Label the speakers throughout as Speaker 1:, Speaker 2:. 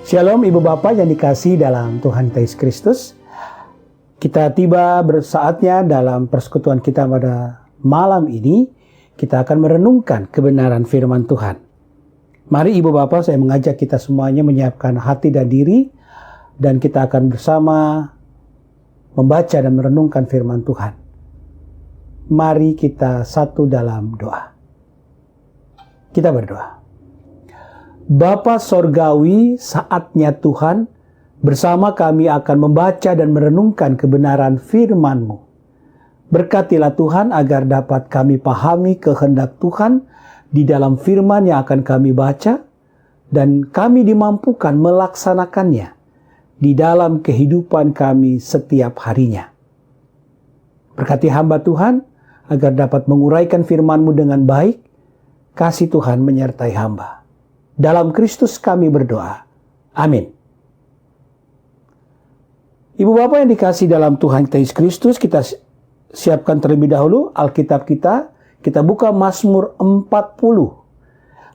Speaker 1: Shalom Ibu Bapak yang dikasihi dalam Tuhan Yesus Kristus. Kita tiba bersaatnya dalam persekutuan kita pada malam ini. Kita akan merenungkan kebenaran firman Tuhan. Mari Ibu Bapak, saya mengajak kita semuanya menyiapkan hati dan diri. Dan kita akan bersama membaca dan merenungkan firman Tuhan. Mari kita satu dalam doa. Kita berdoa. Bapa Sorgawi, saatnya Tuhan, bersama kami akan membaca dan merenungkan kebenaran firman-Mu. Berkatilah Tuhan agar dapat kami pahami kehendak Tuhan di dalam firman yang akan kami baca, dan kami dimampukan melaksanakannya di dalam kehidupan kami setiap harinya. Berkati hamba Tuhan agar dapat menguraikan firman-Mu dengan baik. Kasih Tuhan menyertai hamba. Dalam Kristus kami berdoa. Amin. Ibu Bapak yang dikasihi dalam Tuhan Yesus Kristus, kita siapkan terlebih dahulu Alkitab kita. Kita buka Mazmur 40.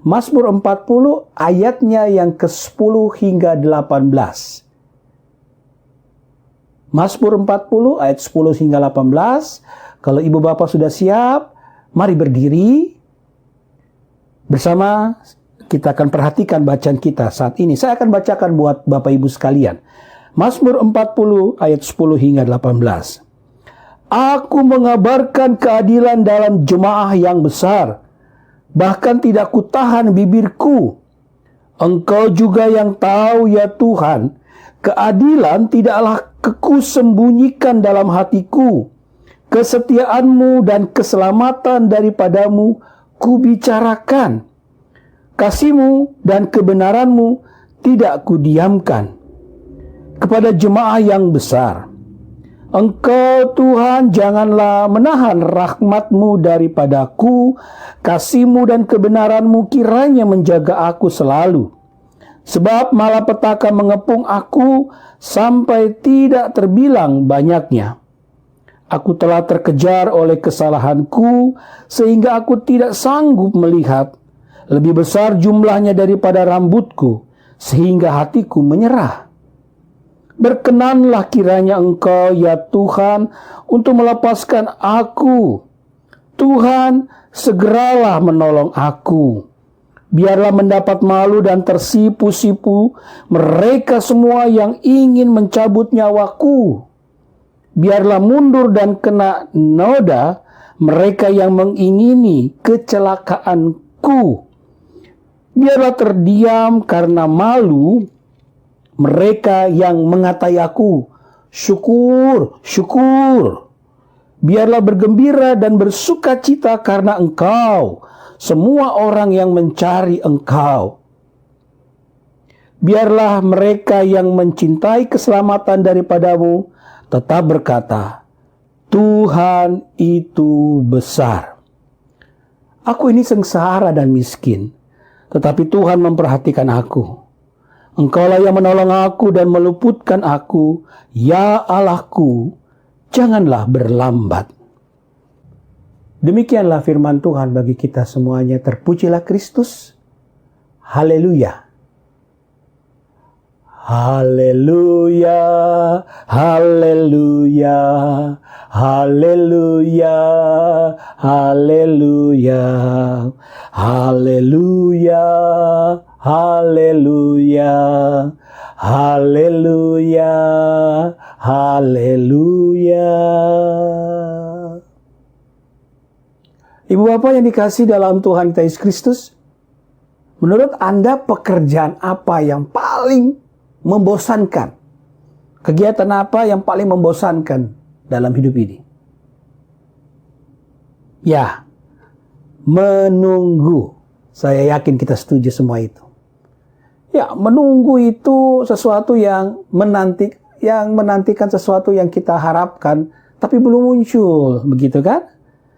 Speaker 1: Mazmur 40 ayatnya yang ke-10 hingga 18. Mazmur 40 ayat 10 hingga 18. Kalau Ibu Bapak sudah siap, mari berdiri. Bersama kita akan perhatikan bacaan kita saat ini. Saya akan bacakan buat Bapak Ibu sekalian. Mazmur 40 ayat 10 hingga 18. Aku mengabarkan keadilan dalam jemaah yang besar, bahkan tidak kutahan bibirku. Engkau juga yang tahu ya Tuhan, keadilan tidaklah kusembunyikan dalam hatiku. Kesetiaan-Mu dan keselamatan daripadamu kubicarakan. Kasih-Mu dan kebenaran-Mu tidak kudiamkan. Kepada jemaah yang besar, Engkau Tuhan janganlah menahan rahmat-Mu daripadaku. Kasih-Mu dan kebenaran-Mu kiranya menjaga aku selalu. Sebab malapetaka mengepung aku sampai tidak terbilang banyaknya. Aku telah terkejar oleh kesalahanku sehingga aku tidak sanggup melihat. Lebih besar jumlahnya daripada rambutku sehingga hatiku menyerah. Berkenanlah kiranya Engkau ya Tuhan untuk melepaskan aku. Tuhan, segeralah menolong aku. Biarlah mendapat malu dan tersipu-sipu mereka semua yang ingin mencabut nyawaku. Biarlah mundur dan kena noda mereka yang mengingini kecelakaanku. Biarlah terdiam karena malu mereka yang mengatai aku, syukur, syukur. Biarlah bergembira dan bersukacita karena Engkau, semua orang yang mencari Engkau. Biarlah mereka yang mencintai keselamatan daripadamu tetap berkata, Tuhan itu besar. Aku ini sengsara dan miskin, tetapi Tuhan memperhatikan aku. Engkaulah yang menolong aku dan meluputkan aku. Ya Allahku, janganlah berlambat. Demikianlah firman Tuhan bagi kita semuanya. Terpujilah Kristus. Haleluya. Haleluya. Haleluya. Haleluya. Haleluya. Haleluya. Haleluya, haleluya, haleluya. Ibu Bapak yang dikasihi dalam Tuhan Yesus Kristus, menurut Anda pekerjaan apa yang paling membosankan? Kegiatan apa yang paling membosankan dalam hidup ini? Ya, menunggu. Saya yakin kita setuju semua itu. Ya, menunggu itu sesuatu yang menantikan sesuatu yang kita harapkan, tapi belum muncul, begitu kan?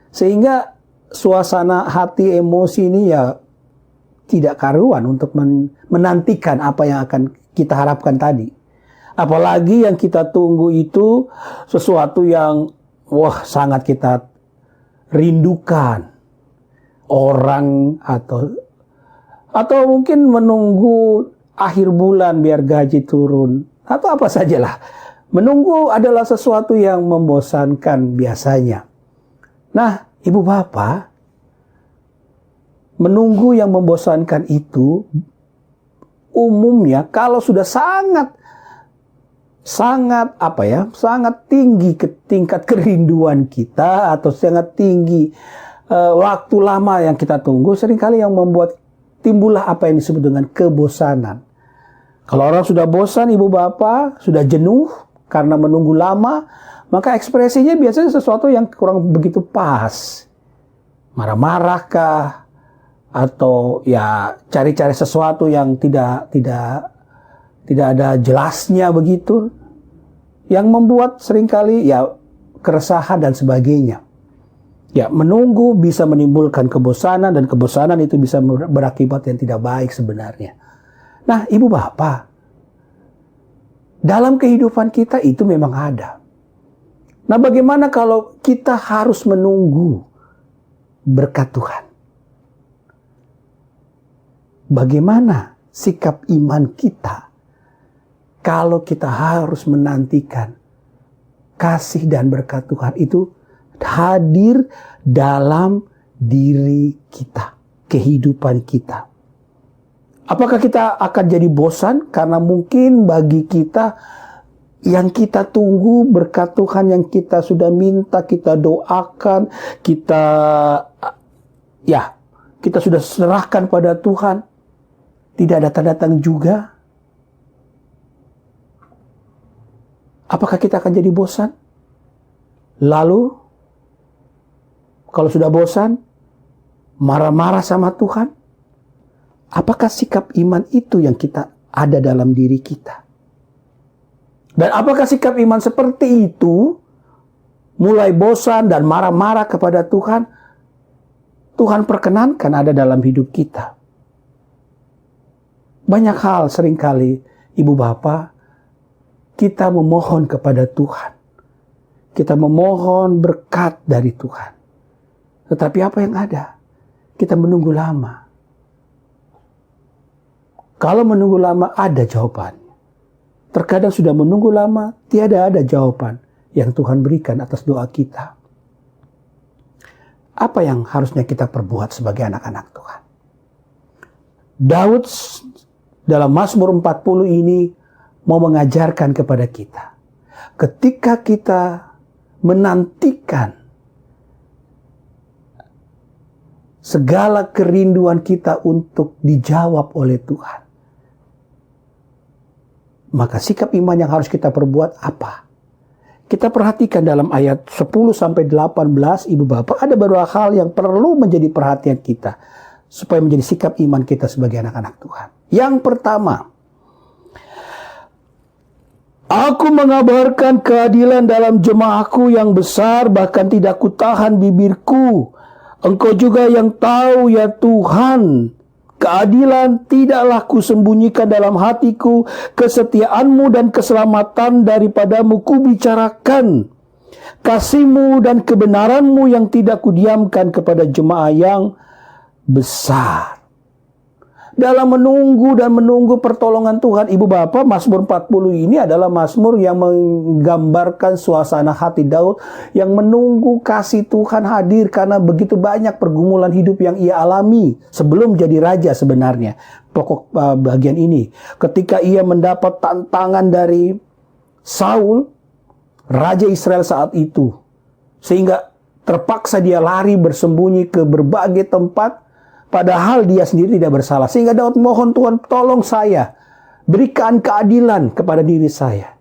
Speaker 1: Sehingga suasana hati, emosi ini ya tidak karuan untuk menantikan apa yang akan kita harapkan tadi. Apalagi yang kita tunggu itu sesuatu yang sangat kita rindukan. Orang atau mungkin menunggu akhir bulan biar gaji turun, atau apa sajalah. Menunggu adalah sesuatu yang membosankan biasanya. Nah, ibu bapak, menunggu yang membosankan itu umumnya kalau sudah sangat tinggi ke tingkat kerinduan kita, atau sangat tinggi waktu lama yang kita tunggu, seringkali yang membuat timbullah apa yang disebut dengan kebosanan. Kalau orang sudah bosan, ibu bapak, sudah jenuh karena menunggu lama, maka ekspresinya biasanya sesuatu yang kurang begitu pas. Marah-marah kah? Atau ya cari-cari sesuatu yang tidak ada jelasnya begitu, yang membuat seringkali ya keresahan dan sebagainya. Ya, menunggu bisa menimbulkan kebosanan, dan kebosanan itu bisa berakibat yang tidak baik sebenarnya. Nah, ibu bapak, dalam kehidupan kita itu memang ada. Nah, bagaimana kalau kita harus menunggu berkat Tuhan? Bagaimana sikap iman kita kalau kita harus menantikan kasih dan berkat Tuhan itu hadir dalam diri kita, kehidupan kita? Apakah kita akan jadi bosan karena mungkin bagi kita yang kita tunggu berkat Tuhan, yang kita sudah minta, kita doakan, kita sudah serahkan pada Tuhan, tidak datang-datang juga? Apakah kita akan jadi bosan? Lalu, kalau sudah bosan, marah-marah sama Tuhan? Apakah sikap iman itu yang kita ada dalam diri kita? Dan apakah sikap iman seperti itu, mulai bosan dan marah-marah kepada Tuhan, Tuhan perkenankan ada dalam hidup kita? Banyak hal seringkali, ibu bapak, kita memohon kepada Tuhan. Kita memohon berkat dari Tuhan. Tetapi apa yang ada? Kita menunggu lama. Kalau menunggu lama ada jawabannya. Terkadang sudah menunggu lama, tiada ada jawaban yang Tuhan berikan atas doa kita. Apa yang harusnya kita perbuat sebagai anak-anak Tuhan? Daud dalam Mazmur 40 ini mau mengajarkan kepada kita. Ketika kita menantikan segala kerinduan kita untuk dijawab oleh Tuhan, maka sikap iman yang harus kita perbuat apa? Kita perhatikan dalam ayat 10-18, ibu bapak, ada beberapa hal yang perlu menjadi perhatian kita supaya menjadi sikap iman kita sebagai anak-anak Tuhan. Yang pertama, aku mengabarkan keadilan dalam jemaahku yang besar, bahkan tidak kutahan bibirku. Engkau juga yang tahu ya Tuhan, keadilan tidaklah kusembunyikan dalam hatiku, kesetiaanmu dan keselamatan daripadamu kubicarakan. Kasihmu dan kebenaranmu yang tidak kudiamkan kepada jemaah yang besar. Dalam menunggu pertolongan Tuhan, ibu bapak, Mazmur 40 ini adalah Mazmur yang menggambarkan suasana hati Daud yang menunggu kasih Tuhan hadir karena begitu banyak pergumulan hidup yang ia alami sebelum jadi raja sebenarnya. Pokok bagian ini, ketika ia mendapat tantangan dari Saul, raja Israel saat itu, sehingga terpaksa dia lari bersembunyi ke berbagai tempat, padahal dia sendiri tidak bersalah. Sehingga Daud mohon, Tuhan tolong saya, berikan keadilan kepada diri saya.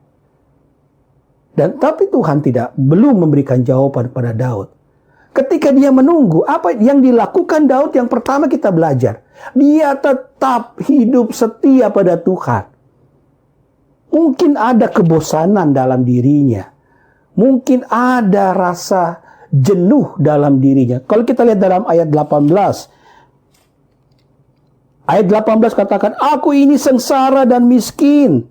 Speaker 1: Tapi Tuhan belum memberikan jawaban pada Daud. Ketika dia menunggu, apa yang dilakukan Daud? Yang pertama kita belajar, dia tetap hidup setia pada Tuhan. Mungkin ada kebosanan dalam dirinya, mungkin ada rasa jenuh dalam dirinya. Kalau kita lihat dalam ayat 18, ayat 18 katakan, aku ini sengsara dan miskin.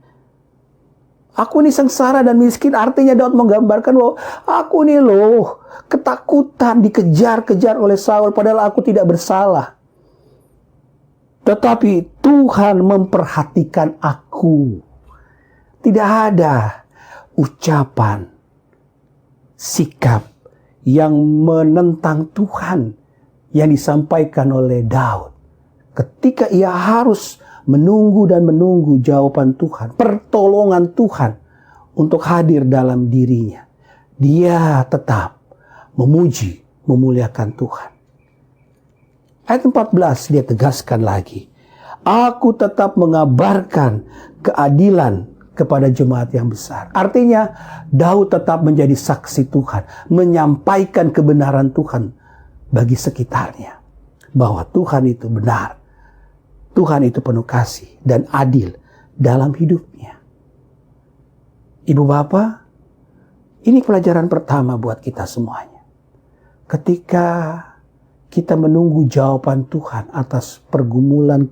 Speaker 1: Aku ini sengsara dan miskin, artinya Daud menggambarkan bahwa aku ini loh ketakutan, dikejar-kejar oleh Saul, padahal aku tidak bersalah. Tetapi Tuhan memperhatikan aku. Tidak ada ucapan, sikap yang menentang Tuhan yang disampaikan oleh Daud. Ketika ia harus menunggu dan menunggu jawaban Tuhan, pertolongan Tuhan untuk hadir dalam dirinya, dia tetap memuji, memuliakan Tuhan. Ayat 14 dia tegaskan lagi, aku tetap mengabarkan keadilan kepada jemaat yang besar. Artinya Daud tetap menjadi saksi Tuhan, menyampaikan kebenaran Tuhan bagi sekitarnya, bahwa Tuhan itu benar, Tuhan itu penuh kasih dan adil dalam hidupnya. Ibu bapak, ini pelajaran pertama buat kita semuanya. Ketika kita menunggu jawaban Tuhan atas pergumulan,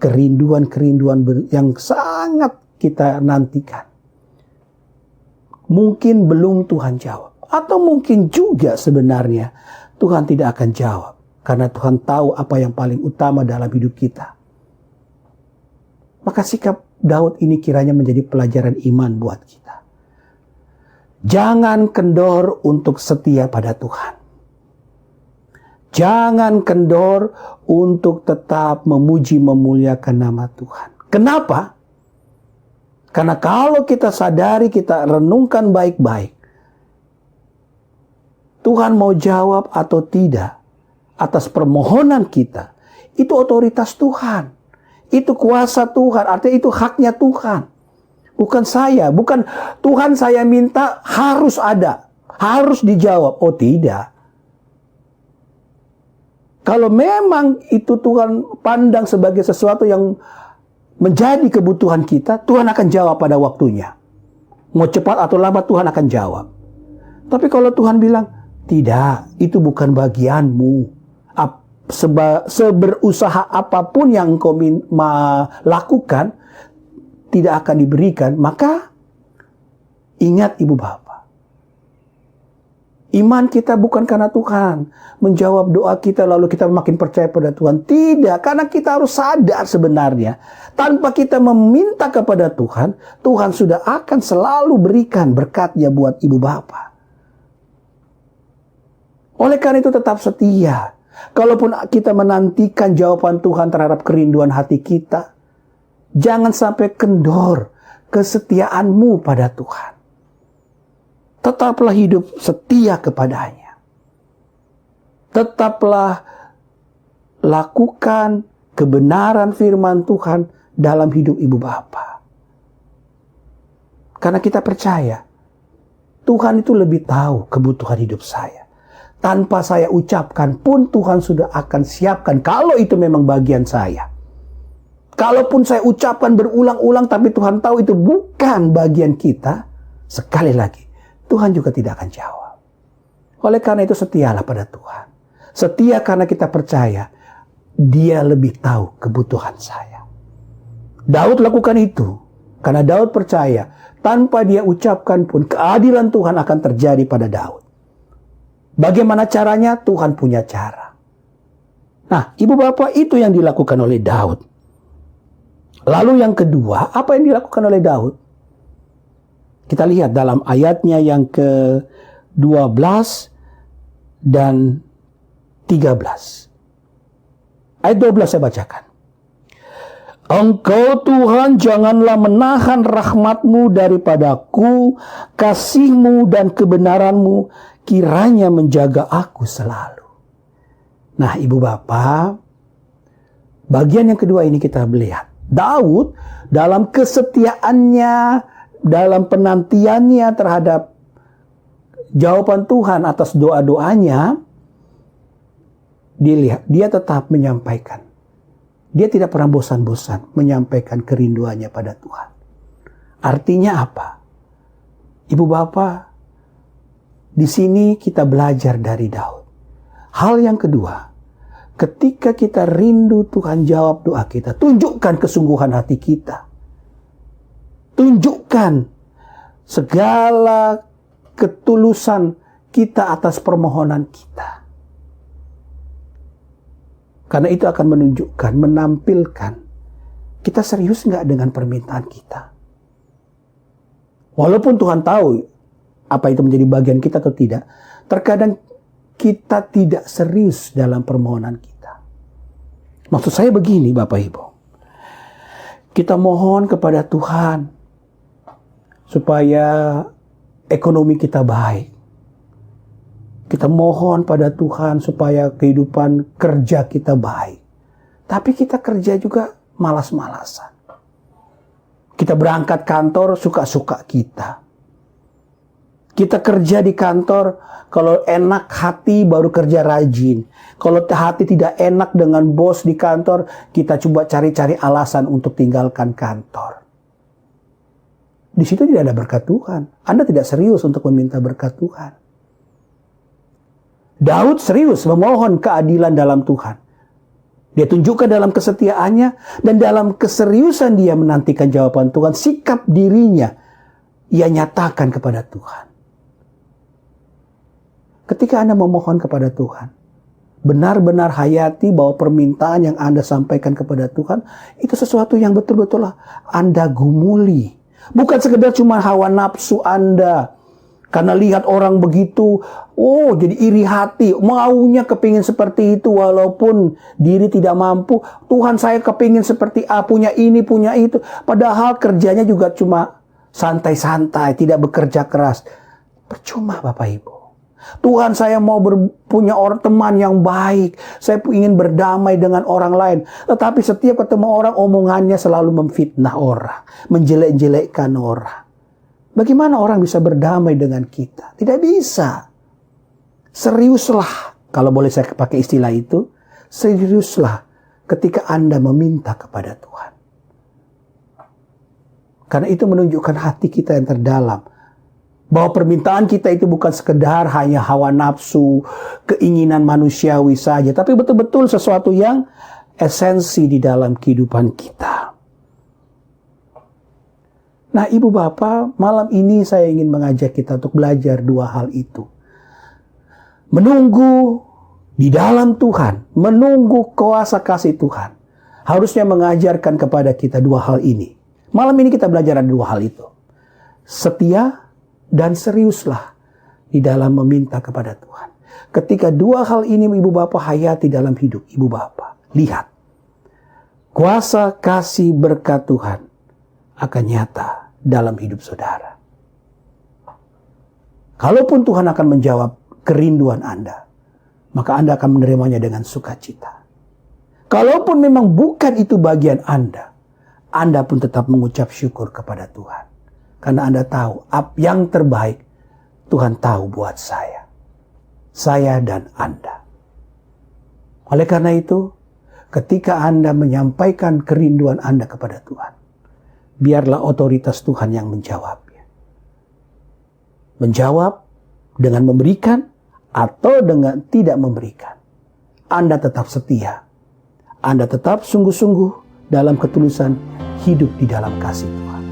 Speaker 1: kerinduan-kerinduan yang sangat kita nantikan, mungkin belum Tuhan jawab. Atau mungkin juga sebenarnya Tuhan tidak akan jawab, karena Tuhan tahu apa yang paling utama dalam hidup kita. Maka sikap Daud ini kiranya menjadi pelajaran iman buat kita. Jangan kendor untuk setia pada Tuhan. Jangan kendor untuk tetap memuji memuliakan nama Tuhan. Kenapa? Karena kalau kita sadari, kita renungkan baik-baik, Tuhan mau jawab atau tidak atas permohonan kita, itu otoritas Tuhan. Itu kuasa Tuhan, artinya itu haknya Tuhan. Bukan saya, bukan Tuhan saya minta harus ada, harus dijawab. Oh tidak. Kalau memang itu Tuhan pandang sebagai sesuatu yang menjadi kebutuhan kita, Tuhan akan jawab pada waktunya. Mau cepat atau lambat Tuhan akan jawab. Tapi kalau Tuhan bilang, tidak, itu bukan bagianmu. Seberusaha apapun yang engkau lakukan, tidak akan diberikan. Maka ingat ibu bapak, iman kita bukan karena Tuhan menjawab doa kita lalu kita makin percaya pada Tuhan. Tidak, karena kita harus sadar sebenarnya tanpa kita meminta kepada Tuhan, Tuhan sudah akan selalu berikan berkatnya buat ibu bapak. Oleh karena itu tetap setia. Kalaupun kita menantikan jawaban Tuhan terhadap kerinduan hati kita, jangan sampai kendor kesetiaanmu pada Tuhan. Tetaplah hidup setia kepadanya. Tetaplah lakukan kebenaran firman Tuhan dalam hidup ibu bapa. Karena kita percaya Tuhan itu lebih tahu kebutuhan hidup saya. Tanpa saya ucapkan pun Tuhan sudah akan siapkan kalau itu memang bagian saya. Kalaupun saya ucapkan berulang-ulang tapi Tuhan tahu itu bukan bagian kita, sekali lagi Tuhan juga tidak akan jawab. Oleh karena itu setialah pada Tuhan. Setia karena kita percaya Dia lebih tahu kebutuhan saya. Daud lakukan itu karena Daud percaya tanpa dia ucapkan pun keadilan Tuhan akan terjadi pada Daud. Bagaimana caranya? Tuhan punya cara. Nah, ibu bapak, itu yang dilakukan oleh Daud. Lalu yang kedua, apa yang dilakukan oleh Daud? Kita lihat dalam ayatnya yang ke-12 dan 13. Ayat 12 saya bacakan. Engkau Tuhan janganlah menahan rahmat-Mu daripadaku, kasih-Mu dan kebenaran-Mu kiranya menjaga aku selalu. Nah, ibu bapak, bagian yang kedua ini kita melihat. Daud dalam kesetiaannya, dalam penantiannya terhadap jawaban Tuhan atas doa-doanya, dia tetap menyampaikan. Dia tidak pernah bosan-bosan menyampaikan kerinduannya pada Tuhan. Artinya apa? Ibu bapak, di sini kita belajar dari Daud. Hal yang kedua, ketika kita rindu Tuhan jawab doa kita, tunjukkan kesungguhan hati kita. Tunjukkan segala ketulusan kita atas permohonan kita. Karena itu akan menunjukkan, menampilkan kita serius nggak dengan permintaan kita. Walaupun Tuhan tahu apa itu menjadi bagian kita atau tidak, terkadang kita tidak serius dalam permohonan kita. Maksud saya begini Bapak Ibu. Kita mohon kepada Tuhan supaya ekonomi kita baik. Kita mohon pada Tuhan supaya kehidupan kerja kita baik. Tapi kita kerja juga malas-malasan. Kita berangkat kantor suka-suka kita. Kita kerja di kantor, kalau enak hati baru kerja rajin. Kalau hati tidak enak dengan bos di kantor, kita coba cari-cari alasan untuk tinggalkan kantor. Di situ tidak ada berkat Tuhan. Anda tidak serius untuk meminta berkat Tuhan. Daud serius memohon keadilan dalam Tuhan. Dia tunjukkan dalam kesetiaannya dan dalam keseriusan dia menantikan jawaban Tuhan. Sikap dirinya ia nyatakan kepada Tuhan. Ketika Anda memohon kepada Tuhan, benar-benar hayati bahwa permintaan yang Anda sampaikan kepada Tuhan itu sesuatu yang betul-betul Anda gumuli. Bukan sekedar cuma hawa nafsu Anda. Karena lihat orang begitu, jadi iri hati. Maunya kepingin seperti itu walaupun diri tidak mampu. Tuhan saya kepingin seperti A, punya ini, punya itu. Padahal kerjanya juga cuma santai-santai, tidak bekerja keras. Percuma Bapak Ibu. Tuhan saya mau punya orang teman yang baik. Saya ingin berdamai dengan orang lain. Tetapi setiap ketemu orang, omongannya selalu memfitnah orang. Menjelek-jelekkan orang. Bagaimana orang bisa berdamai dengan kita? Tidak bisa. Seriuslah, kalau boleh saya pakai istilah itu, seriuslah ketika Anda meminta kepada Tuhan. Karena itu menunjukkan hati kita yang terdalam. Bahwa permintaan kita itu bukan sekedar hanya hawa nafsu, keinginan manusiawi saja. Tapi betul-betul sesuatu yang esensi di dalam kehidupan kita. Nah Ibu Bapak, malam ini saya ingin mengajak kita untuk belajar dua hal itu. Menunggu di dalam Tuhan, menunggu kuasa kasih Tuhan. Harusnya mengajarkan kepada kita dua hal ini. Malam ini kita belajar ada dua hal itu. Setia dan seriuslah di dalam meminta kepada Tuhan. Ketika dua hal ini Ibu Bapak hayati dalam hidup Ibu Bapak, lihat. Kuasa kasih berkat Tuhan akan nyata dalam hidup saudara. Kalaupun Tuhan akan menjawab kerinduan Anda, maka Anda akan menerimanya dengan sukacita. Kalaupun memang bukan itu bagian Anda pun tetap mengucap syukur kepada Tuhan. Karena Anda tahu, yang terbaik Tuhan tahu buat saya dan Anda. Oleh karena itu, ketika Anda menyampaikan kerinduan Anda kepada Tuhan, biarlah otoritas Tuhan yang menjawabnya. Menjawab dengan memberikan atau dengan tidak memberikan. Anda tetap setia. Anda tetap sungguh-sungguh dalam ketulusan hidup di dalam kasih Tuhan.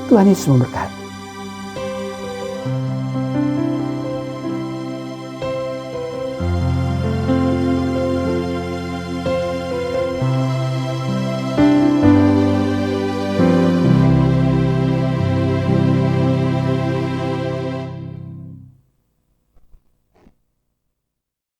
Speaker 1: Tuhan Yesus memberkati.